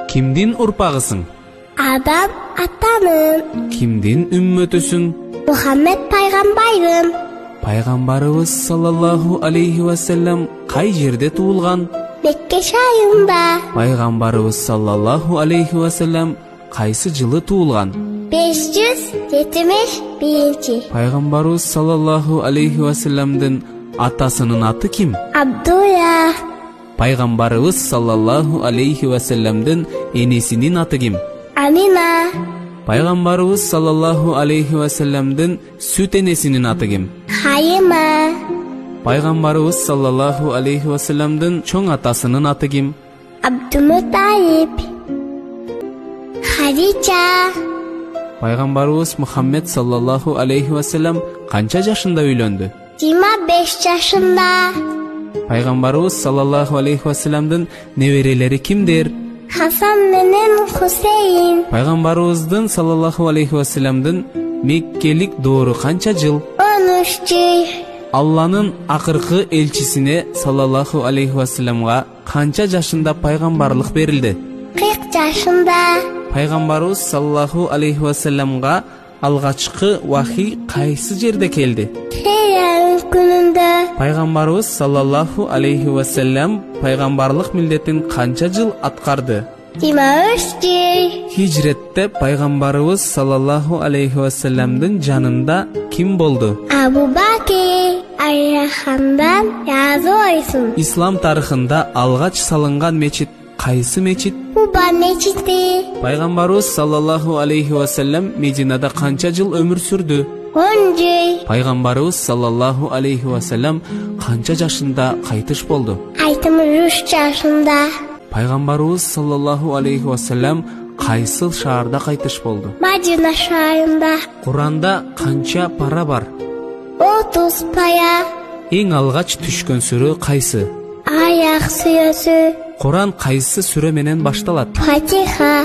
Kimdin urpağısın? Адам атамын. Kimdin ümmötüsün? Muhammed пайғамбарым. Пайғамбарыбыз саллаллаху алейхи ва саллям қай жерде туылған? Мекке шайында. Пайғамбарыбыз саллаллаху алейхи ва саллям қайсы жылы туылған? 571. Пайғамбарыбыз саллаллаху алейхи ва саллямдың атасының аты ким? Абдулла. Пайғамбарыбыз саллаллаху алейхи ва саллямдың енесінің аты ким? Амина. Пайғамбарыбыз саллаллаху алейхи ва саллямдың сүт енесінің аты ким? Халима. Пайғамбарыбыз саллаллаху алейхи ва саллямдың чоң атасының аты ким? Абдумуталип. Хадича. Пайғамбарыбыз Мухаммед саллаллаху алейхи ва саллям қанша жашында үйленді? 25 жашында. Пайғамбарыбыз саллаллаху алейхи ва саллямдың неберелері кимдер? Хасан менен Хусейн. Пайғамбарыбыздың саллаллаху алейхи ва саллямдың Меккелік доору қанша жыл? 13 жыл. Алланың ақырқы елчісіне саллаллаху алейхи ва саллямға қанша жашында пайғамбарлық берілді? 40 жашында. Пайғамбарыбыз саллаллаху алейхи ва саллямға алғашқы вахи қайсы жерде келді? Хейран күнінде. Пайғамбарыбыз саллаллаху алейхи ва саллям пайғамбарлық милдетін қанша жыл атқарды? 23 жыл. Хижретте пайғамбарыбыз саллаллаху алейхи ва саллямдың жанында ким болды? Абу Бакир. Айрахандан yazı oysun. Ислам тарихында алғач салынған мечит қайсы мечит? Куба мечети. Пайғамбарыбыз саллаллаху алейхи ва саллям Мединада қанша жыл өмір сүрді? 10 жыл. Пайғамбарыбыз саллаллаху алейхи ва саллям қанша жашында қайтыш болды? 63 жашында. Пайғамбарыбыз саллаллаху алейхи ва саллям қайсы шаарда қайтыш болды? Мадина шаарында. Құранда қанша пара бар? 30 пая. Ең алғач түшкөн сүрө қайсы? Аяқ сүрөсү. Құран қайсы сүрө менен башталат? Фатиха.